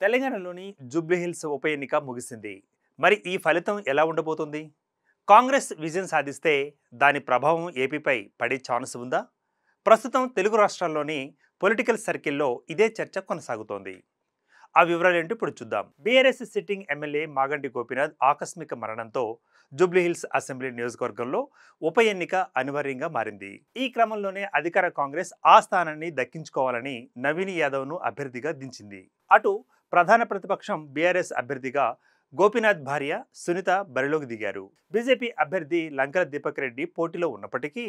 తెలంగాణలోని జూబ్లీహిల్స్ ఉప ఎన్నిక ముగిసింది. మరి ఈ ఫలితం ఎలా ఉండబోతుంది? కాంగ్రెస్ విజయం సాధిస్తే దాని ప్రభావం ఏపీపై పడే ఛాన్స్ ఉందా? ప్రస్తుతం తెలుగు రాష్ట్రాల్లోని పొలిటికల్ సర్కిల్లో ఇదే చర్చ కొనసాగుతోంది. ఆ వివరాలేంటో ఇప్పుడు చూద్దాం. BRS sitting MLA Maganti Gopinath ఆకస్మిక మరణంతో జూబ్లీహిల్స్ అసెంబ్లీ నియోజకవర్గంలో ఉప ఎన్నిక అనివార్యంగా మారింది. ఈ క్రమంలోనే అధికార కాంగ్రెస్ ఆ స్థానాన్ని దక్కించుకోవాలని నవీన్ యాదవ్ను అభ్యర్థిగా దించింది. అటు ప్రధాన ప్రతిపక్షం బీఆర్ఎస్ అభ్యర్థిగా గోపీనాథ్ భార్య సునీత బరిలోకి దిగారు. బీజేపీ అభ్యర్థి లంకల దీపక్ రెడ్డి పోటీలో ఉన్నప్పటికీ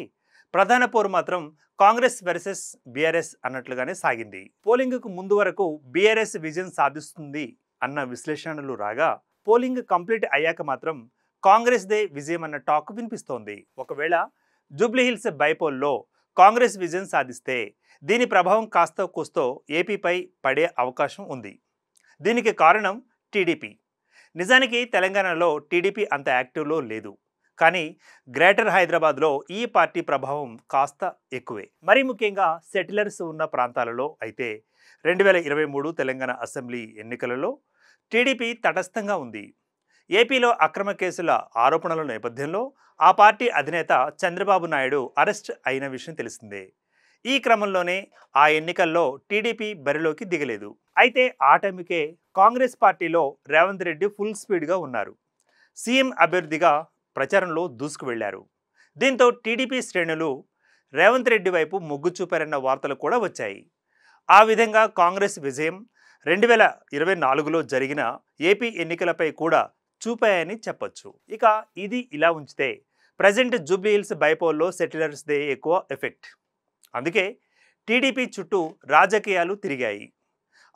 ప్రధాన పోరు మాత్రం కాంగ్రెస్ వర్సెస్ బీఆర్ఎస్ అన్నట్లుగానే సాగింది. పోలింగ్కు ముందు వరకు బీఆర్ఎస్ విజయం సాధిస్తుంది అన్న విశ్లేషణలు రాగా, పోలింగ్ కంప్లీట్ అయ్యాక మాత్రం కాంగ్రెస్దే విజయం అన్న టాక్ వినిపిస్తోంది. ఒకవేళ జూబ్లీహిల్స్ బైపోల్లో కాంగ్రెస్ విజయం సాధిస్తే దీని ప్రభావం కాస్తో కూస్తో ఏపీపై పడే అవకాశం ఉంది. దీనికి కారణం టీడీపీ. నిజానికి తెలంగాణలో టీడీపీ అంత యాక్టివ్లో లేదు, కానీ గ్రేటర్ హైదరాబాద్లో ఈ పార్టీ ప్రభావం కాస్త ఎక్కువే. మరీ ముఖ్యంగా సెటిలర్స్ ఉన్న ప్రాంతాలలో అయితే 2023 తెలంగాణ అసెంబ్లీ ఎన్నికలలో టీడీపీ తటస్థంగా ఉంది. ఏపీలో అక్రమ కేసుల ఆరోపణల నేపథ్యంలో ఆ పార్టీ అధినేత చంద్రబాబు నాయుడు అరెస్ట్ అయిన విషయం తెలిసిందే. ఈ క్రమంలోనే ఆ ఎన్నికల్లో టీడీపీ బరిలోకి దిగలేదు. అయితే ఆ టైంకే కాంగ్రెస్ పార్టీలో రేవంత్ రెడ్డి ఫుల్ స్పీడ్గా ఉన్నారు. సీఎం అభ్యర్థిగా ప్రచారంలో దూసుకు వెళ్లారు. దీంతో టీడీపీ శ్రేణులు రేవంత్ రెడ్డి వైపు మొగ్గు చూపారన్న వార్తలు కూడా వచ్చాయి. ఆ విధంగా కాంగ్రెస్ విజయం 2024లో జరిగిన ఏపీ ఎన్నికలపై కూడా చూపాయని చెప్పొచ్చు. ఇక ఇది ఇలా ఉంచితే ప్రజెంట్ జూబ్లీహిల్స్ బైపోల్లో సెటిలర్స్దే ఎక్కువ ఎఫెక్ట్. అందుకే టీడీపీ చుట్టూ రాజకీయాలు తిరిగాయి.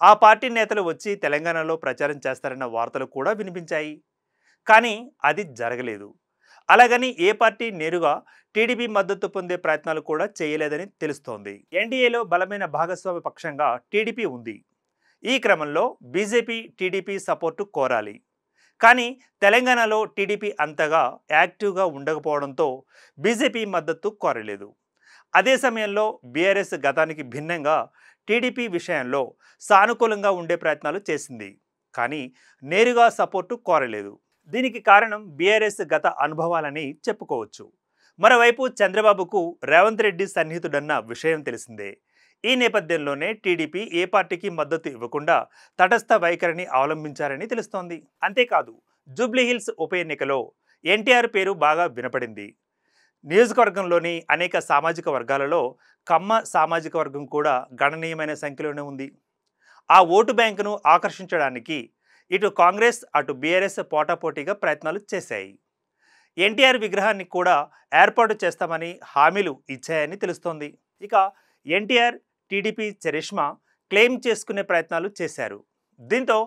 ఆ పార్టీ నేతలు వచ్చి తెలంగాణలో ప్రచారం చేస్తారన్న వార్తలు కూడా వినిపించాయి. కానీ అది జరగలేదు. అలాగని ఏ పార్టీ నేరుగా టీడీపీ మద్దతు పొందే ప్రయత్నాలు కూడా చేయలేదని తెలుస్తోంది. ఎన్డీఏలో బలమైన భాగస్వామ్య పక్షంగా టీడీపీ ఉంది. ఈ క్రమంలో బీజేపీ టీడీపీ సపోర్టు కోరాలి. కానీ తెలంగాణలో టీడీపీ అంతగా యాక్టివ్గా ఉండకపోవడంతో బీజేపీ మద్దతు కోరలేదు. అదే సమయంలో బీఆర్ఎస్ గతానికి భిన్నంగా టీడీపీ విషయంలో సానుకూలంగా ఉండే ప్రయత్నాలు చేసింది, కానీ నేరుగా సపోర్టు కోరలేదు. దీనికి కారణం బీఆర్ఎస్ గత అనుభవాలని చెప్పుకోవచ్చు. మరోవైపు చంద్రబాబుకు రేవంత్ రెడ్డి సన్నిహితుడన్న విషయం తెలిసిందే. ఈ నేపథ్యంలోనే టీడీపీ ఏ పార్టీకి మద్దతు ఇవ్వకుండా తటస్థ వైఖరిని అవలంబించారని తెలుస్తోంది. అంతేకాదు, జూబ్లీహిల్స్ ఉప ఎన్నికలో ఎన్టీఆర్ పేరు బాగా వినపడింది. నియోజకవర్గంలోని అనేక సామాజిక వర్గాలలో కమ్మ సామాజిక వర్గం కూడా గణనీయమైన సంఖ్యలోనే ఉంది. ఆ ఓటు బ్యాంకును ఆకర్షించడానికి ఇటు కాంగ్రెస్ అటు బీఆర్ఎస్ పోటాపోటీగా ప్రయత్నాలు చేశాయి. ఎన్టీఆర్ విగ్రహాన్ని కూడా ఏర్పాటు చేస్తామని హామీలు ఇచ్చాయని తెలుస్తోంది. ఇక ఎన్టీఆర్ టీడీపీ చరిష్మా క్లెయిమ్ చేసుకునే ప్రయత్నాలు చేశారు. దీంతో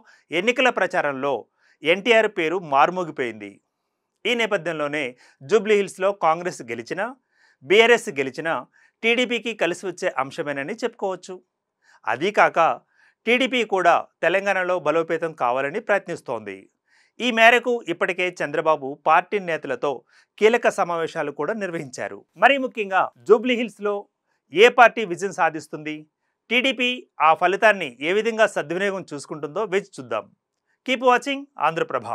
ఎన్నికల ప్రచారంలో ఎన్టీఆర్ పేరు మారుమోగిపోయింది. ఈ నేపథ్యంలోనే జూబ్లీహిల్స్లో కాంగ్రెస్ గెలిచినా బీఆర్ఎస్ గెలిచినా టీడీపీకి కలిసి వచ్చే అంశమేనని చెప్పుకోవచ్చు. అదీ కాక టీడీపీ కూడా తెలంగాణలో బలోపేతం కావాలని ప్రయత్నిస్తోంది. ఈ మేరకు ఇప్పటికే చంద్రబాబు పార్టీ నేతలతో కీలక సమావేశాలు కూడా నిర్వహించారు. మరీ ముఖ్యంగా జూబ్లీహిల్స్లో ఏ పార్టీ విజయం సాధిస్తుంది, టీడీపీ ఆ ఫలితాన్ని ఏ విధంగా సద్వినియోగం చూసుకుంటుందో వేచి చూద్దాం. Keep watching Andhraprabha.